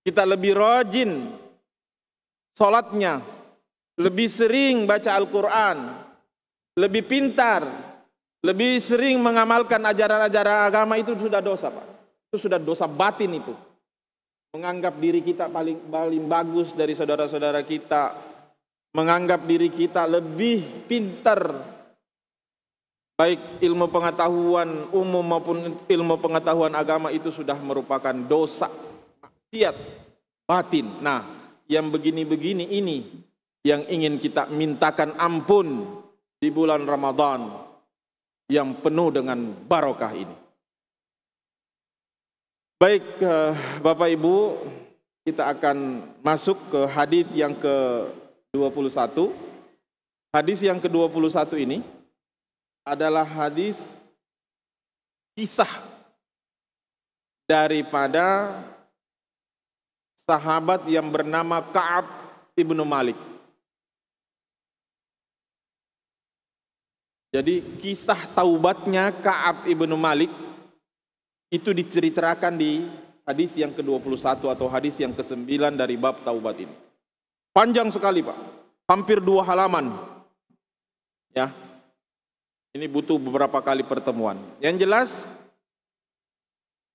kita lebih rajin sholatnya, lebih sering baca Al-Quran, lebih pintar, lebih sering mengamalkan ajaran-ajaran agama, itu sudah dosa, Pak. Itu sudah dosa batin itu. Menganggap diri kita paling bagus dari saudara-saudara kita, menganggap diri kita lebih pintar, baik ilmu pengetahuan umum maupun ilmu pengetahuan agama, itu sudah merupakan dosa, maksiat batin. Nah, yang begini-begini ini yang ingin kita mintakan ampun di bulan Ramadan yang penuh dengan barokah ini. Baik, Bapak Ibu, kita akan masuk ke hadis yang ke-21. Hadis yang ke-21 ini adalah hadis kisah daripada sahabat yang bernama Ka'ab ibnu Malik. Jadi kisah taubatnya Ka'ab ibnu Malik itu diceritakan di hadis yang ke-21 atau hadis yang ke-9 dari bab taubat ini. Panjang sekali, Pak. Hampir 2 halaman. Ya. Ini butuh beberapa kali pertemuan. Yang jelas,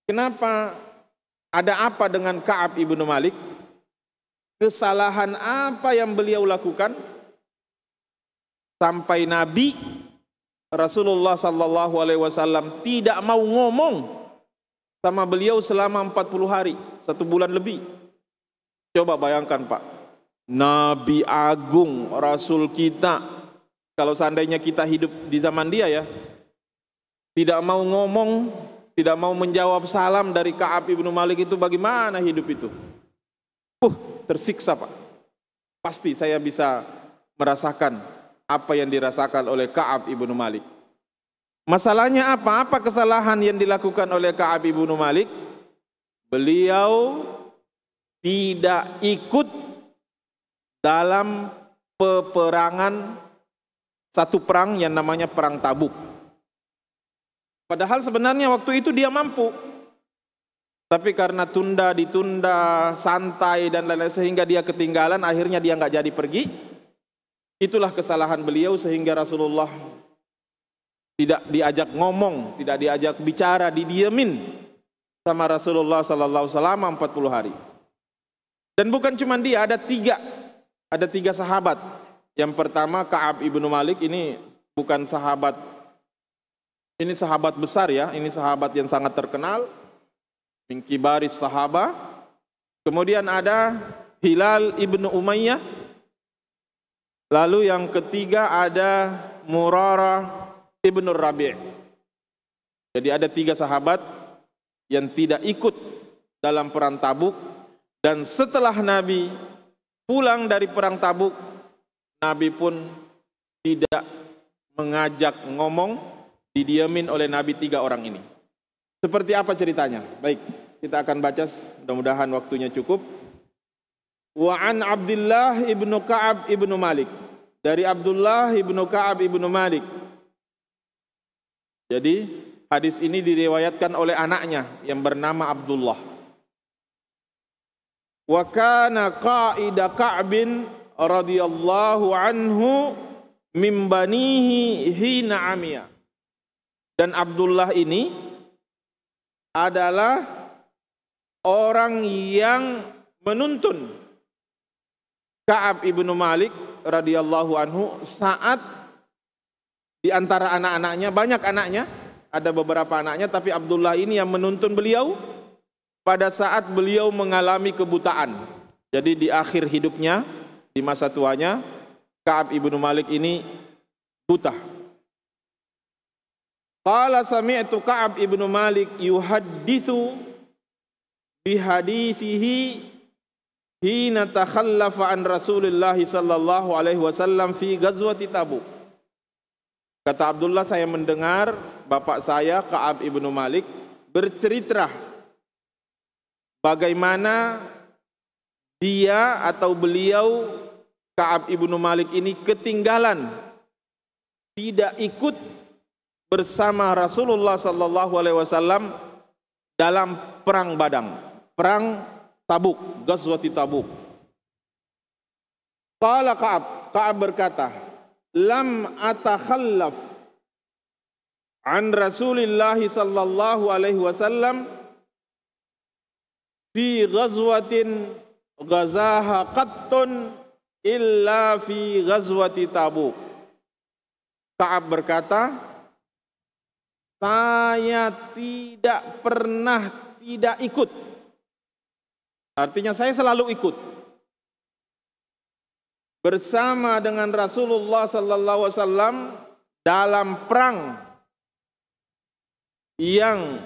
kenapa, ada apa dengan Ka'ab ibnu Malik? Kesalahan apa yang beliau lakukan sampai Nabi Rasulullah sallallahu alaihi wasallam tidak mau ngomong sama beliau selama 40 hari, 1 bulan lebih. Coba bayangkan, Pak. Nabi agung, Rasul kita, kalau seandainya kita hidup di zaman dia ya, tidak mau ngomong, tidak mau menjawab salam dari Ka'ab ibnu Malik, itu bagaimana hidup itu? Tersiksa, Pak. Pasti saya bisa merasakan apa yang dirasakan oleh Ka'ab ibnu Malik. Masalahnya apa? Apa kesalahan yang dilakukan oleh Ka'ab ibnu Malik? Beliau tidak ikut dalam peperangan, satu perang yang namanya perang Tabuk. Padahal sebenarnya waktu itu dia mampu, tapi karena ditunda, santai dan lain-lain, sehingga dia ketinggalan, akhirnya dia nggak jadi pergi. Itulah kesalahan beliau, sehingga Rasulullah tidak diajak ngomong, tidak diajak bicara, didiemin sama Rasulullah sallallahu alaihi wasallam 40 hari. Dan bukan cuma dia, ada tiga sahabat. Yang pertama Ka'ab ibnu Malik, ini bukan sahabat, ini sahabat besar ya, ini sahabat yang sangat terkenal, min kibaris sahaba. Kemudian ada Hilal ibnu Umayyah. Lalu yang ketiga ada Murarah ibnu Rabi'. Jadi ada 3 sahabat yang tidak ikut dalam perang Tabuk. Dan setelah Nabi pulang dari perang Tabuk, Nabi pun tidak mengajak ngomong, didiamin oleh Nabi 3 orang ini. Seperti apa ceritanya? Baik, kita akan baca, mudah-mudahan waktunya cukup. Wa an Abdullah ibnu Ka'ab ibnu Malik. Dari Abdullah ibnu Ka'ab ibnu Malik. Jadi hadis ini diriwayatkan oleh anaknya yang bernama Abdullah. Wa kana qaida Ka'bin radhiyallahu anhu min banihi hina amiya. Dan Abdullah ini adalah orang yang menuntun Ka'ab ibnu Malik radhiyallahu anhu saat di antara anak-anaknya, banyak anaknya, ada beberapa anaknya, tapi Abdullah ini yang menuntun beliau pada saat beliau mengalami kebutaan. Jadi di akhir hidupnya, di masa tuanya, Ka'ab ibnu Malik ini buta. Qala sami'tu Ka'ab ibnu Malik yuhaddithu bihadithihi hina takhallafa an Rasulillah sallallahu alaihi wasallam fi ghazwati Tabuk. Kata Abdullah, saya mendengar bapak saya Ka'ab ibnu Malik bercerita bagaimana dia atau beliau Ka'ab ibnu Malik ini ketinggalan, tidak ikut bersama Rasulullah sallallahu alaihi wasallam dalam perang Badang, perang Tabuk, Ghazwati Tabuk. Qala Ka'ab berkata, lam atakhallaf an Rasulillah sallallahu alaihi wasallam fi ghazwatin ghazaha qattun illa fi ghazwati Tabuk. Ka'ab berkata, saya tidak pernah tidak ikut. Artinya saya selalu ikut bersama dengan Rasulullah sallallahu alaihi wasallam dalam perang yang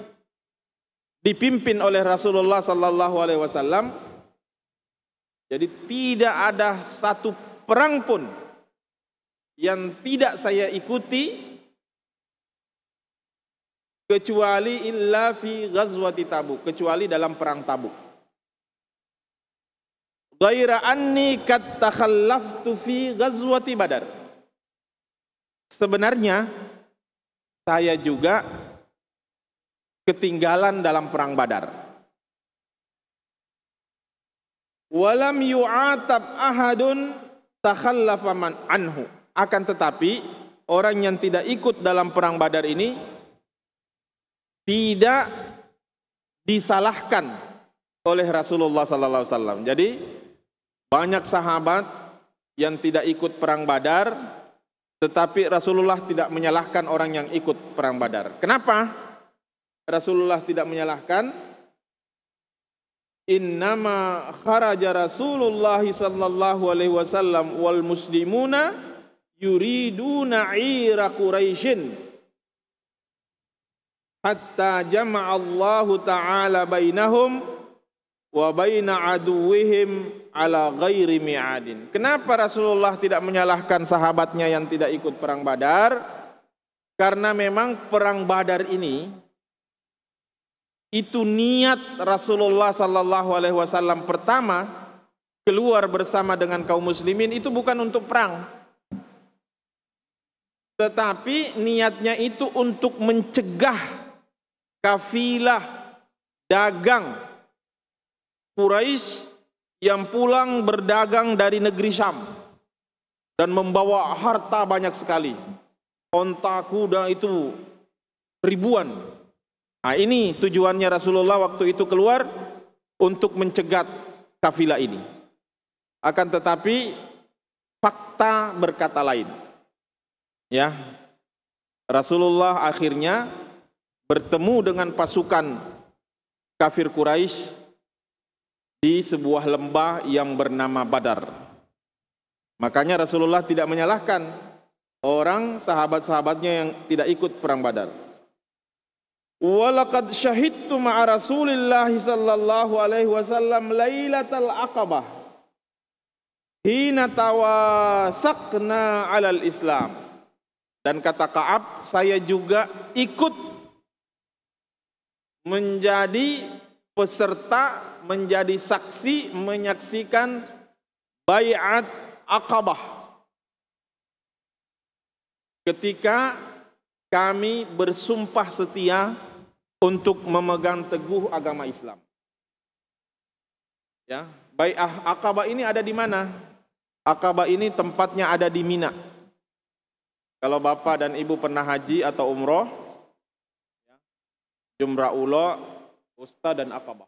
dipimpin oleh Rasulullah sallallahu alaihi wasallam. Jadi tidak ada satu perang pun yang tidak saya ikuti kecuali illa fi ghazwati Tabuk, kecuali dalam perang Tabuk. Ghaira anni kat takhallaftu fi ghazwati Badar. Sebenarnya saya juga ketinggalan dalam perang Badar. Walam yu'atab ahadun takhallafa man anhu. Akan tetapi orang yang tidak ikut dalam perang Badar ini tidak disalahkan oleh Rasulullah sallallahu alaihi wasallam. Jadi banyak sahabat yang tidak ikut perang Badar, tetapi Rasulullah tidak menyalahkan orang yang ikut perang Badar. Kenapa Rasulullah tidak menyalahkan? Innama kharaja Rasulullah sallallahu alaihi wasallam wal muslimuna yuriduna 'ira Quraisyin hatta jama'a Allah taala bainahum wa baina aduwwihim ala ghairi mi'adin. Kenapa Rasulullah tidak menyalahkan sahabatnya yang tidak ikut perang Badar? Karena memang perang Badar ini itu niat Rasulullah sallallahu alaihi wasallam pertama keluar bersama dengan kaum muslimin itu bukan untuk perang, tetapi niatnya itu untuk mencegah kafilah dagang Quraisy yang pulang berdagang dari negeri Syam dan membawa harta banyak sekali, onta kuda itu ribuan. Nah, ini tujuannya Rasulullah waktu itu keluar untuk mencegat kafilah ini. Akan tetapi fakta berkata lain. Ya, Rasulullah akhirnya bertemu dengan pasukan kafir Quraisy di sebuah lembah yang bernama Badar. Makanya Rasulullah tidak menyalahkan orang sahabat-sahabatnya yang tidak ikut perang Badar. Walaqad syahidtu ma'a Rasulillah sallallahu alaihi wasallam lailatal aqabah hina tawasaqna 'alal Islam. Dan kata Ka'ab, saya juga ikut menjadi peserta, menjadi saksi, menyaksikan bai'at Aqabah ketika kami bersumpah setia untuk memegang teguh agama Islam. Ya, bai'ah Aqabah ini ada di mana? Aqabah ini tempatnya ada di Mina. Kalau Bapak dan Ibu pernah haji atau umroh, Jumrah Ula, Usta dan Aqabah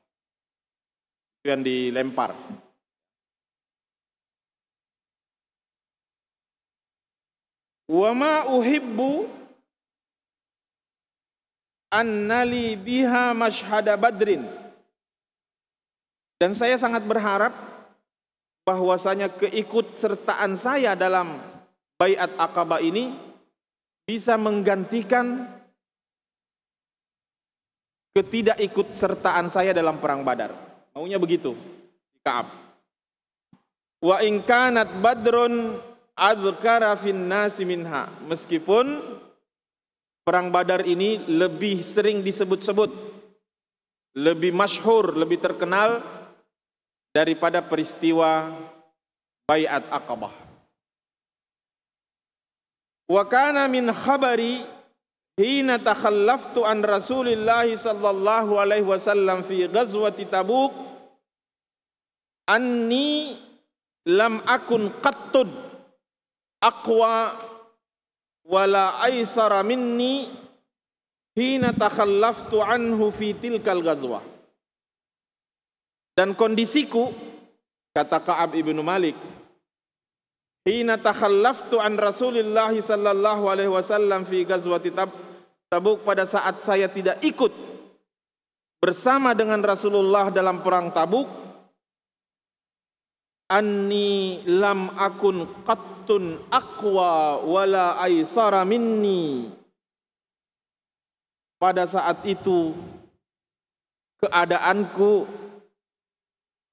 itu yang dilempar. Wa ma uhibbu annali biha mashhada badrin. Dan saya sangat berharap bahwasanya keikutsertaan saya dalam baiat Aqabah ini bisa menggantikan ketidakikutsertaan saya dalam perang Badar. Maunya begitu Ka'ab. Wa in kanat badrun azkara fin nasi minha. Meskipun perang Badar ini lebih sering disebut-sebut, lebih masyhur, lebih terkenal daripada peristiwa baiat Aqabah. Wa kana min khabari hina takhallaftu an Rasulillah sallallahu alaihi wasallam fi ghazwati Tabuk anni lam akun qattud aqwa wala aisara minni hina takhallaftu anhu fi tilkal ghazwah. Dan kondisiku, kata Ka'ab ibnu Malik, hina takhallaftu an Rasulillah sallallahu alaihi wasallam fi ghazwati Tabuk, pada saat saya tidak ikut bersama dengan Rasulullah dalam perang Tabuk, anni lam akun qattun aqwa wala aisara minni. Pada saat itu keadaanku,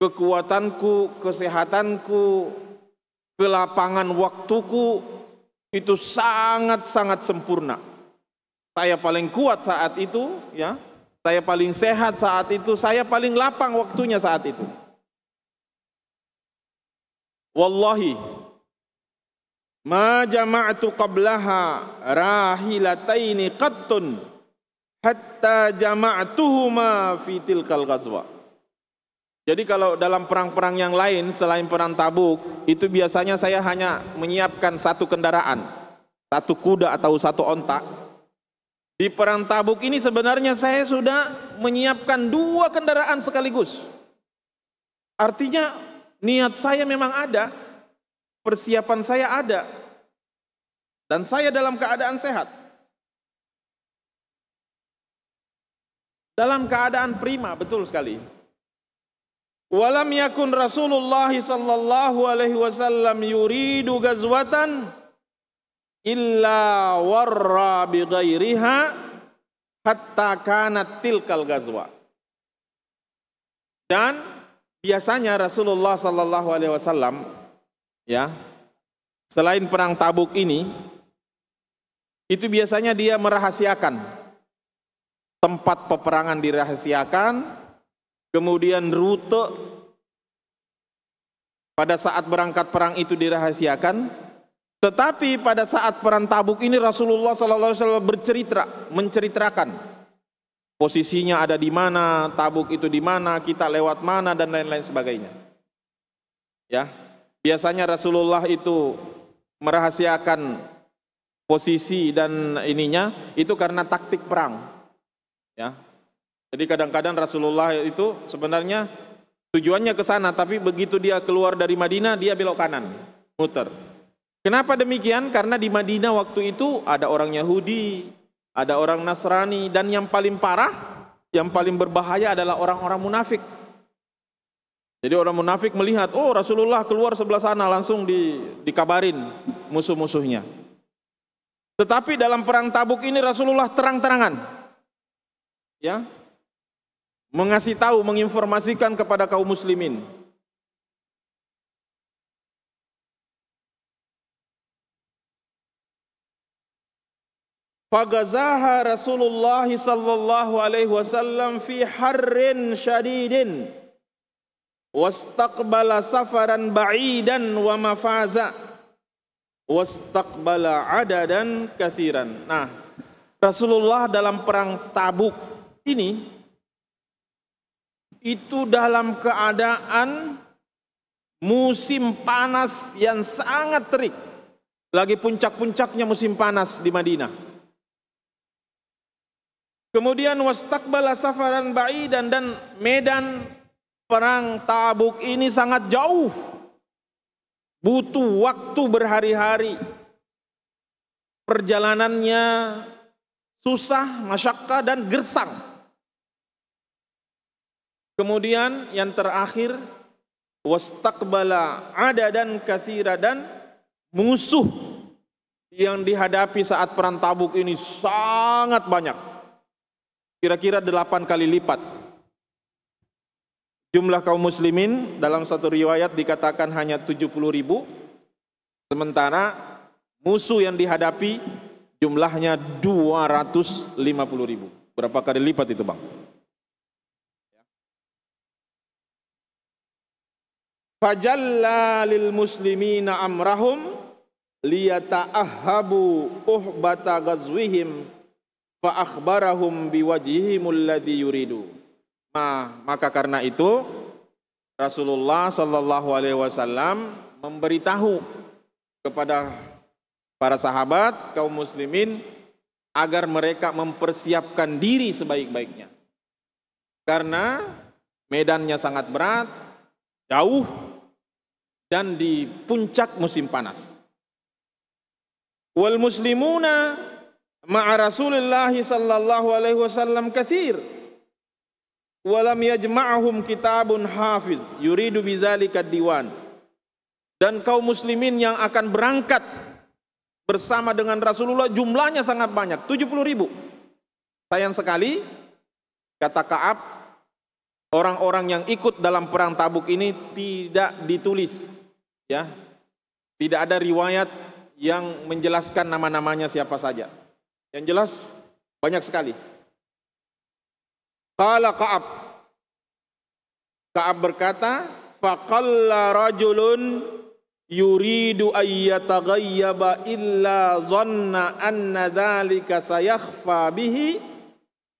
kekuatanku, kesehatanku, kelapangan waktuku itu sangat-sangat sempurna. Saya paling kuat saat itu, ya. Saya paling sehat saat itu, saya paling lapang waktunya saat itu. Wallahi ma jama'tu qablaha rahilataini qattun hatta jama'tuhuma fi tilkal ghazwa. Jadi kalau dalam perang-perang yang lain selain perang Tabuk, itu biasanya saya hanya menyiapkan satu kendaraan, satu kuda atau satu onta. Di perang Tabuk ini sebenarnya saya sudah menyiapkan 2 kendaraan sekaligus. Artinya niat saya memang ada, persiapan saya ada, dan saya dalam keadaan sehat, dalam keadaan prima, betul sekali. Walam yakun Rasulullah sallallahu alaihi wasallam yuridu ghazwatan illa warra bi ghairiha hatta kanat tilkal ghazwa. Dan biasanya Rasulullah sallallahu alaihi wasallam, ya, selain perang Tabuk ini, itu biasanya dia merahasiakan tempat peperangan, dirahasiakan, kemudian rute pada saat berangkat perang itu dirahasiakan. Tetapi pada saat perang Tabuk ini Rasulullah SAW menceritakan posisinya ada di mana, Tabuk itu di mana, kita lewat mana, dan lain-lain sebagainya. Ya, biasanya Rasulullah itu merahasiakan posisi dan ininya itu karena taktik perang. Ya, jadi kadang-kadang Rasulullah itu sebenarnya tujuannya ke sana, tapi begitu dia keluar dari Madinah dia belok kanan, muter. Kenapa demikian? Karena di Madinah waktu itu ada orang Yahudi, ada orang Nasrani, dan yang paling parah, yang paling berbahaya adalah orang-orang munafik. Jadi orang munafik melihat, oh Rasulullah keluar sebelah sana, langsung dikabarin musuh-musuhnya. Tetapi dalam perang Tabuk ini Rasulullah terang-terangan, ya, mengasih tahu, menginformasikan kepada kaum muslimin. Fagazaha Rasulullah sallallahu alaihi wasallam fi harrin syadidin wastaqbala safaran ba'idan wa mafaza wastaqbala adadan katsiran. Nah, Rasulullah dalam perang Tabuk ini itu dalam keadaan musim panas yang sangat terik, lagi puncak-puncaknya musim panas di Madinah. Kemudian wastaqbala safaran ba'idan, dan medan perang Tabuk ini sangat jauh, butuh waktu berhari-hari, perjalanannya susah, masyaqqah dan gersang. Kemudian yang terakhir wastaqbala adadan katsira, dan musuh yang dihadapi saat perang Tabuk ini sangat banyak. Kira-kira 8 kali lipat jumlah kaum muslimin. Dalam satu riwayat dikatakan hanya 70.000, sementara musuh yang dihadapi jumlahnya 250.000. Berapa kali lipat itu, Bang? Fajalla lil muslimina amrahum liyata'ahhabu uhbata ghazwihim fa akhbarahum biwajhihim alladhi yuridu. Maka karena itu Rasulullah sallallahu alaihi wasallam memberitahu kepada para sahabat kaum muslimin agar mereka mempersiapkan diri sebaik-baiknya. Karena medannya sangat berat, jauh, dan di puncak musim panas. Wal muslimuna ma'a Rasulillah sallallahu alaihi wasallam katsir. Walam yajma'ahum kitabun hafiz yuridu bidzalika diwan. Dan kaum muslimin yang akan berangkat bersama dengan Rasulullah jumlahnya sangat banyak, 70.000. Sayang sekali, kata Ka'ab, orang-orang yang ikut dalam perang Tabuk ini tidak ditulis, ya. Tidak ada riwayat yang menjelaskan nama-namanya siapa saja. Yang jelas banyak sekali. Qala Ka'ab, Ka'ab berkata, faqalla rajulun yuridu ayyataghayyaba illa dhanna anna dzalika sayakhfa bihi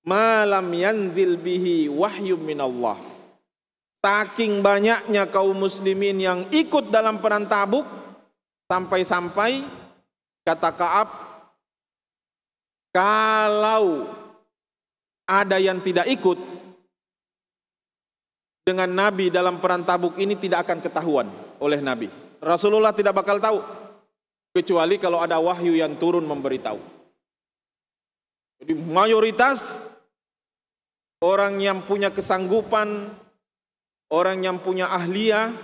ma lam yanzil bihi wahyun minallah. Saking banyaknya kaum muslimin yang ikut dalam perang Tabuk, sampai-sampai kata Ka'ab, kalau ada yang tidak ikut dengan Nabi dalam perang Tabuk ini tidak akan ketahuan oleh Nabi. Rasulullah tidak bakal tahu kecuali kalau ada wahyu yang turun memberitahu. Jadi mayoritas orang yang punya kesanggupan, orang yang punya ahliyah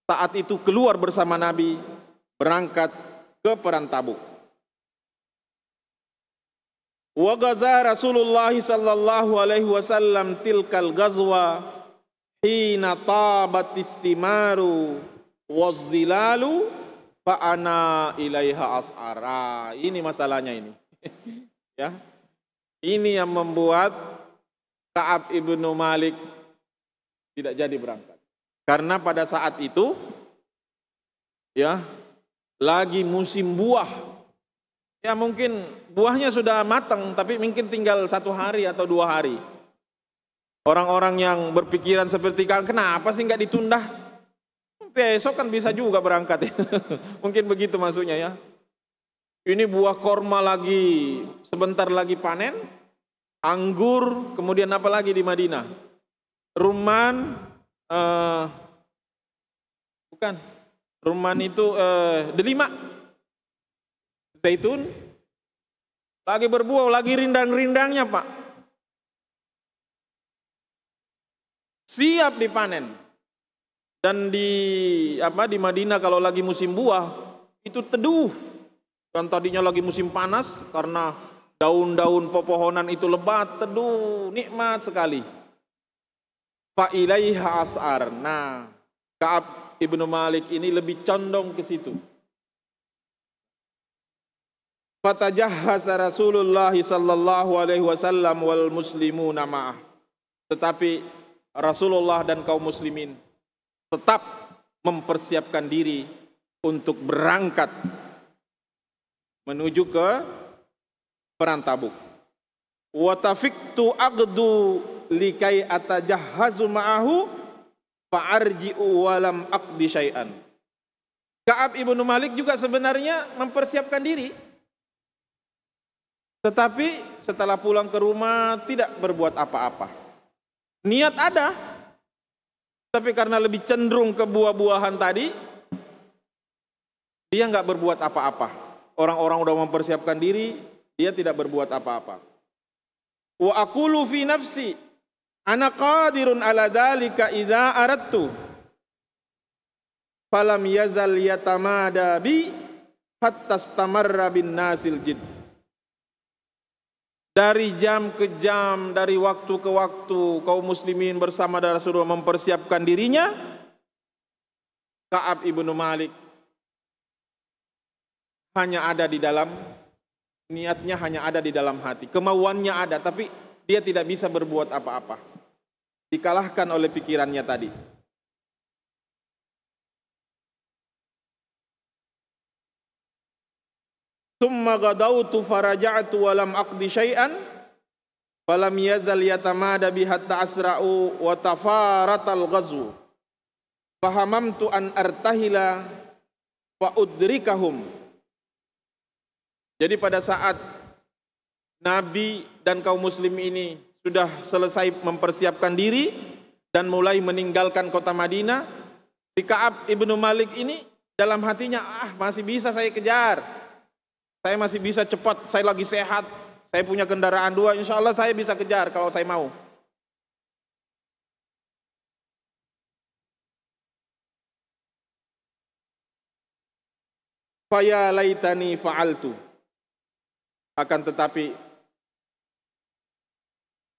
saat itu keluar bersama Nabi berangkat ke perang Tabuk. Wa gaza Rasulullah sallallahu alaihi wasallam tilkal ghazwa hina tabatis simaru wazzilalu fa ana ilaiha as'ara. Ini masalahnya ini. Ya. Ini yang membuat Ka'ab ibnu Malik tidak jadi berangkat. Karena pada saat itu ya lagi musim buah. Ya mungkin buahnya sudah matang, tapi mungkin tinggal 1 hari atau 2 hari. Orang-orang yang berpikiran seperti kenapa sih nggak ditunda? Besok kan bisa juga berangkat. Mungkin begitu maksudnya ya. Ini buah korma lagi sebentar lagi panen, anggur, kemudian apa lagi di Madinah? Rumman, bukan. Rumman itu delima. Zaitun lagi berbuah, lagi rindang-rindangnya Pak, siap dipanen. Dan di Madinah kalau lagi musim buah itu teduh, kan tadinya lagi musim panas karena daun-daun pepohonan itu lebat, teduh, nikmat sekali. Fa ilaiha as'ar. Nah, Ka'ab ibnu Malik ini lebih condong ke situ. Fatajahhasa Rasulullah sallallahu alaihi wasallam wal muslimuna ma'ah. Tetapi Rasulullah dan kaum muslimin tetap mempersiapkan diri untuk berangkat menuju ke perang Tabuk. Wa tafiktu aqdu likai atajahhazu ma'ahu fa arji'u wa lam aqdi syai'an. Ka'ab ibnu Malik juga sebenarnya mempersiapkan diri. Tetapi setelah pulang ke rumah tidak berbuat apa-apa. Niat ada, tapi karena lebih cenderung ke buah-buahan tadi, dia nggak berbuat apa-apa. Orang-orang udah mempersiapkan diri, dia tidak berbuat apa-apa. Wa aqulu fi nafsi ana qadirun ala dzalika idza aradtu. Falam yazal yatamada bi hatta istamarra bin nasil jid. Dari jam ke jam, dari waktu ke waktu, kaum muslimin bersama Rasulullah mempersiapkan dirinya. Ka'ab ibnu Malik hanya ada di dalam, niatnya hanya ada di dalam hati. Kemauannya ada, tapi dia tidak bisa berbuat apa-apa. Dikalahkan oleh pikirannya tadi. Tsumma ghadawtu faraja'tu wa lam aqdi syai'an falam yazal yatamada bi hatta asra'u wa tafaratal ghazwu. fahamamtu an artahila wa udrikahum. Jadi pada saat Nabi dan kaum muslim ini sudah selesai mempersiapkan diri dan mulai meninggalkan kota Madinah, si Ka'ab ibnu Malik ini dalam hatinya, masih bisa saya kejar, saya masih bisa cepat, saya lagi sehat, saya punya kendaraan 2, insya Allah saya bisa kejar kalau saya mau. Faya laitani fa'altu. Akan tetapi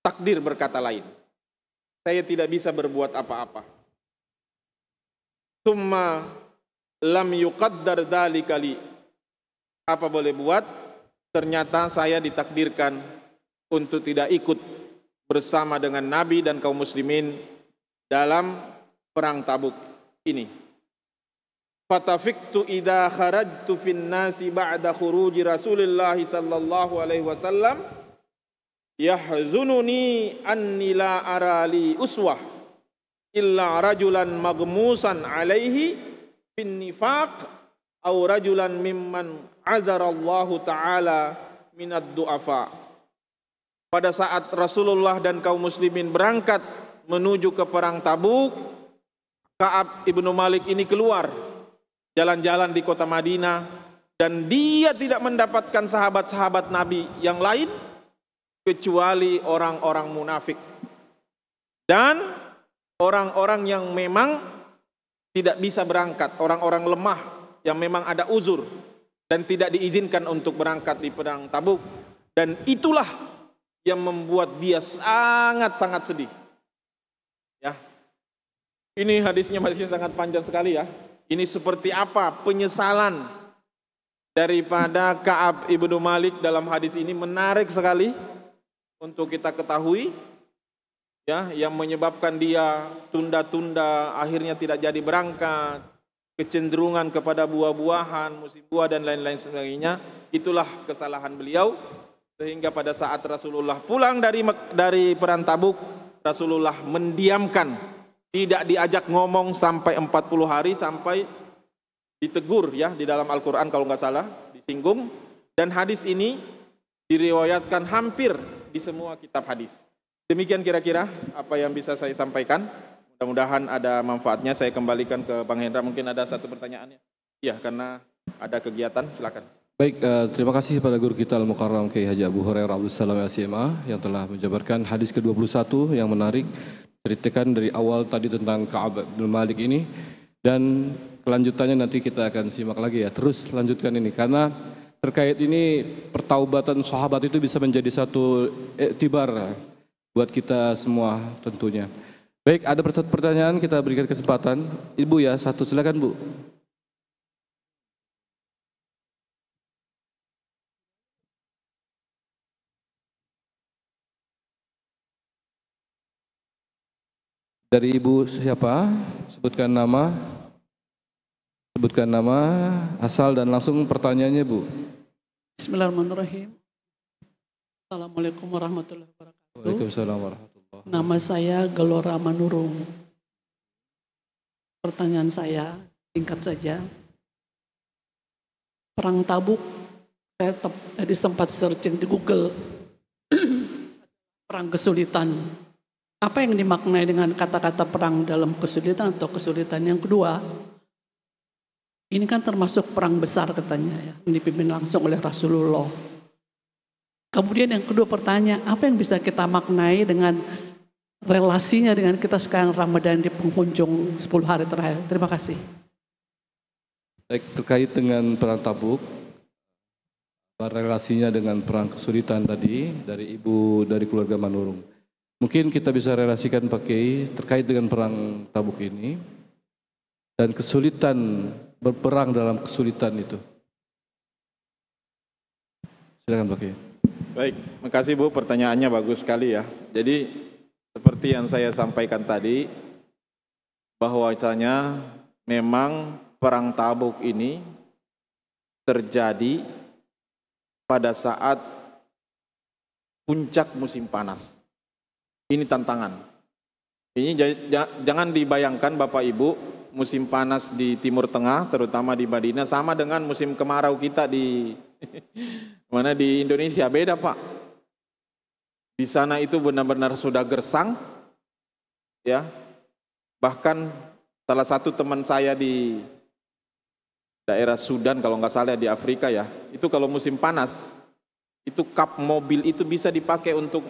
takdir berkata lain. Saya tidak bisa berbuat apa-apa. Tsumma lam yuqaddar dzalika li. Apa boleh buat? Ternyata saya ditakdirkan untuk tidak ikut bersama dengan Nabi dan kaum muslimin dalam perang Tabuk ini. Fatafiktu idza kharajtu fin nasi ba'da khuruji Rasulillah sallallahu alaihi wasallam yahzununi anni la ara li uswah illa rajulan maghmusan alaihi fin nifaq aw rajulan mimman azarallahu taala minad du'afa. Pada saat Rasulullah dan kaum muslimin berangkat menuju ke perang Tabuk, Ka'ab ibnu Malik ini keluar jalan-jalan di kota Madinah dan dia tidak mendapatkan sahabat-sahabat Nabi yang lain kecuali orang-orang munafik dan orang-orang yang memang tidak bisa berangkat, orang-orang lemah yang memang ada uzur dan tidak diizinkan untuk berangkat di perang Tabuk. Dan itulah yang membuat dia sangat-sangat sedih. Ya. Ini hadisnya masih sangat panjang sekali ya. Ini seperti apa penyesalan daripada Ka'ab ibnu Malik dalam hadis ini, menarik sekali untuk kita ketahui ya, yang menyebabkan dia tunda-tunda, akhirnya tidak jadi berangkat, kecenderungan kepada buah-buahan, musim buah dan lain-lain sebagainya. Itulah kesalahan beliau, sehingga pada saat Rasulullah pulang dari perang Tabuk, Rasulullah mendiamkan, tidak diajak ngomong sampai 40 hari, sampai ditegur ya di dalam Al-Quran kalau nggak salah, disinggung. Dan hadis ini diriwayatkan hampir di semua kitab hadis. Demikian kira-kira apa yang bisa saya sampaikan. Mudah-mudahan ada manfaatnya. Saya kembalikan ke Bang Hendra, mungkin ada satu pertanyaannya. Ya, karena ada kegiatan, silakan. Baik, terima kasih kepada guru kita Al-Mukarram Kiai Haji Abu Hurairah Abdul Salam LCMA yang telah menjabarkan hadis ke-21 yang menarik. Ceritakan dari awal tadi tentang Ka'ab bin Malik ini, dan kelanjutannya nanti kita akan simak lagi ya. Terus lanjutkan ini karena terkait ini pertaubatan sahabat itu bisa menjadi satu iktibar buat kita semua tentunya. Baik, ada pertanyaan, kita berikan kesempatan. Ibu ya, satu, silakan Bu. Dari Ibu siapa? Sebutkan nama, asal dan langsung pertanyaannya Bu. Bismillahirrahmanirrahim. Assalamualaikum warahmatullahi wabarakatuh. Waalaikumsalam warahmatullahi wabarakatuh. Nama saya Gelora Manurung. Pertanyaan saya singkat saja. Perang Tabuk, saya tadi sempat searching di Google. Perang kesulitan. Apa yang dimaknai dengan kata-kata perang dalam kesulitan atau kesulitan? Yang kedua, ini kan termasuk perang besar katanya ya, yang dipimpin langsung oleh Rasulullah. Kemudian yang kedua pertanyaan, apa yang bisa kita maknai dengan relasinya dengan kita sekarang Ramadan di penghujung 10 hari terakhir? Terima kasih. Baik, terkait dengan perang Tabuk, relasinya dengan perang kesulitan tadi dari Ibu dari keluarga Manurung. Mungkin kita bisa relasikan pakai terkait dengan perang Tabuk ini dan kesulitan berperang dalam kesulitan itu. Silakan pakai. Baik, makasih Bu, pertanyaannya bagus sekali ya. Jadi seperti yang saya sampaikan tadi, bahwasanya memang perang Tabuk ini terjadi pada saat puncak musim panas. Ini tantangan. Ini jangan dibayangkan Bapak Ibu, musim panas di Timur Tengah, terutama di Madinah, sama dengan musim kemarau kita di mana di Indonesia. Beda Pak. Di sana itu benar-benar sudah gersang, ya. Bahkan salah satu teman saya di daerah Sudan, kalau nggak salah di Afrika ya, itu kalau musim panas, itu kap mobil itu bisa dipakai untuk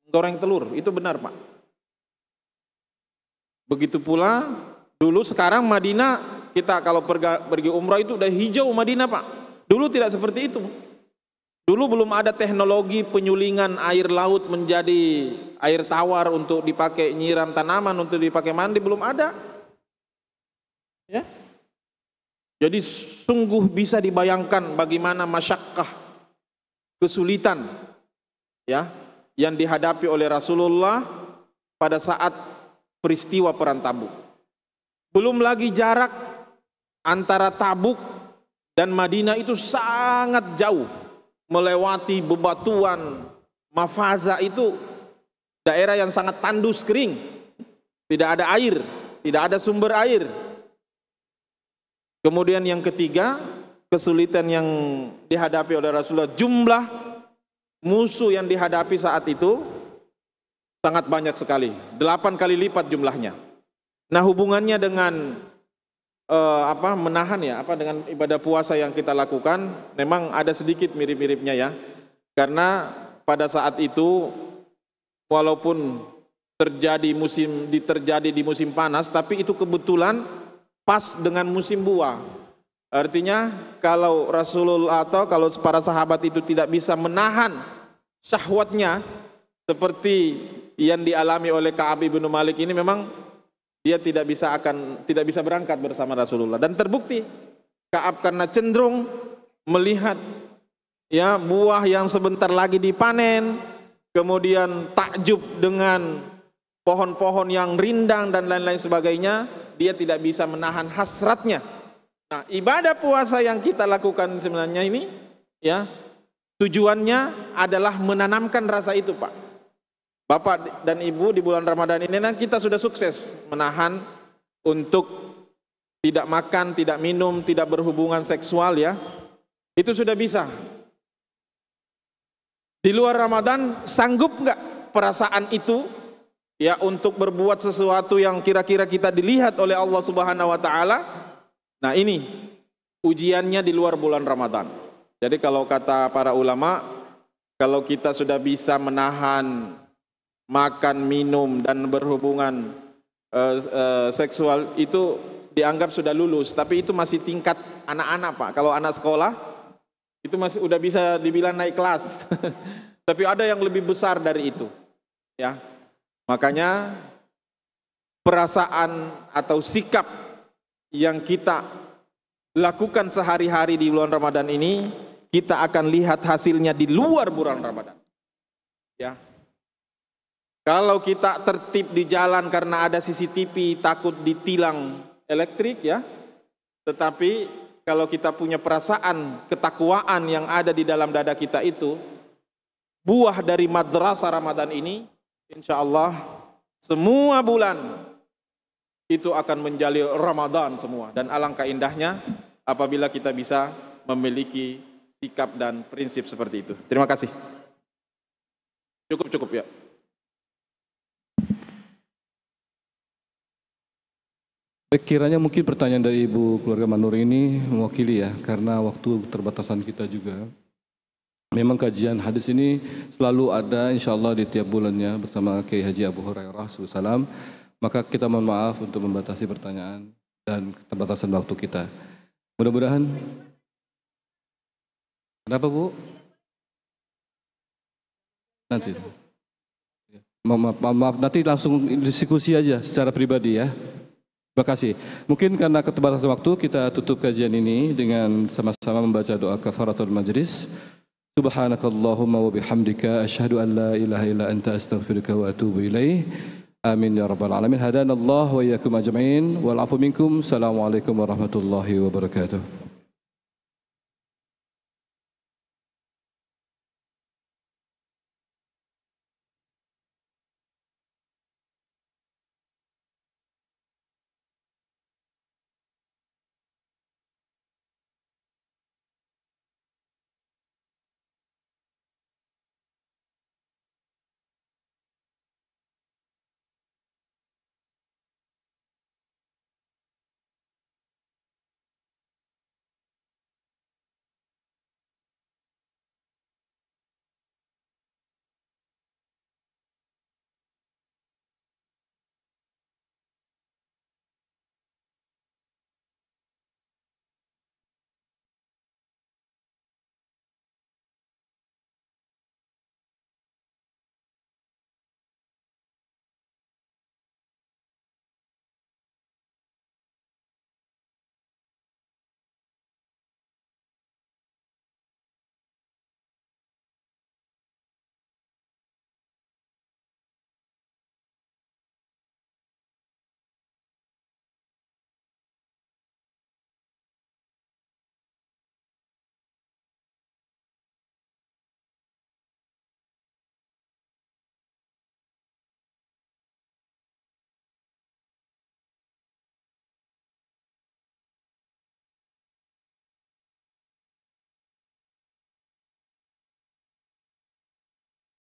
goreng telur. Itu benar Pak. Begitu pula dulu, sekarang Madinah, kita kalau pergi umrah itu udah hijau Madinah Pak. Dulu tidak seperti itu. Dulu belum ada teknologi penyulingan air laut menjadi air tawar untuk dipakai nyiram tanaman, untuk dipakai mandi, belum ada. Ya. Jadi sungguh bisa dibayangkan bagaimana masyakkah, kesulitan ya yang dihadapi oleh Rasulullah pada saat peristiwa perang Tabuk. Belum lagi jarak antara Tabuk dan Madinah itu sangat jauh, melewati bebatuan, Mafaza itu daerah yang sangat tandus kering, tidak ada air, tidak ada sumber air. Kemudian yang ketiga, kesulitan yang dihadapi oleh Rasulullah, jumlah musuh yang dihadapi saat itu sangat banyak sekali, 8 kali lipat jumlahnya. Nah, hubungannya dengan menahan ya, dengan ibadah puasa yang kita lakukan, memang ada sedikit mirip-miripnya ya. Karena pada saat itu walaupun terjadi di musim panas, tapi itu kebetulan pas dengan musim buah. Artinya kalau Rasulullah atau kalau para sahabat itu tidak bisa menahan syahwatnya seperti yang dialami oleh Ka'ab bin Malik ini, memang dia tidak bisa berangkat bersama Rasulullah. Dan terbukti Ka'ab karena cenderung melihat ya buah yang sebentar lagi dipanen, kemudian takjub dengan pohon-pohon yang rindang dan lain-lain sebagainya, dia tidak bisa menahan hasratnya. Nah, ibadah puasa yang kita lakukan sebenarnya ini ya tujuannya adalah menanamkan rasa itu Pak. Bapak dan Ibu, di bulan Ramadan ini kita sudah sukses menahan untuk tidak makan, tidak minum, tidak berhubungan seksual ya. Itu sudah bisa. Di luar Ramadan sanggup nggak perasaan itu ya untuk berbuat sesuatu yang kira-kira kita dilihat oleh Allah Subhanahu wa taala? Nah, ini ujiannya di luar bulan Ramadan. Jadi kalau kata para ulama, kalau kita sudah bisa menahan makan, minum dan berhubungan seksual, itu dianggap sudah lulus. Tapi itu masih tingkat anak-anak Pak. Kalau anak sekolah itu masih udah bisa dibilang naik kelas. Tapi ada yang lebih besar dari itu ya. Makanya perasaan atau sikap yang kita lakukan sehari-hari di bulan Ramadan ini, kita akan lihat hasilnya di luar bulan Ramadan. Ya. Kalau kita tertib di jalan karena ada CCTV, takut ditilang elektrik ya. Tetapi kalau kita punya perasaan ketakwaan yang ada di dalam dada kita itu, buah dari madrasah Ramadan ini, insya Allah semua bulan itu akan menjadi Ramadan semua. Dan alangkah indahnya apabila kita bisa memiliki sikap dan prinsip seperti itu. Terima kasih. Cukup ya. Kiranya mungkin pertanyaan dari Ibu keluarga Manur ini mewakili ya, karena waktu terbatasan kita juga. Memang kajian hadis ini selalu ada insya Allah di tiap bulannya bersama Kiai Haji Abu Hurairah SAW. Maka kita mohon maaf untuk membatasi pertanyaan dan keterbatasan waktu kita. Mudah-mudahan. Kenapa Bu? Nanti. Maaf, nanti langsung diskusi aja secara pribadi ya. Terima kasih. Mungkin karena keterbatasan waktu kita tutup kajian ini dengan sama-sama membaca doa kafaratul majlis. Subhanakallahumma wa bihamdika asyhadu an la ilaha illa anta astaghfiruka wa atubu ilaih. Amin ya rabbal alamin. Hadanallahu wa iyyakum ajma'in wal afu minkum. Assalamualaikum warahmatullahi wabarakatuh.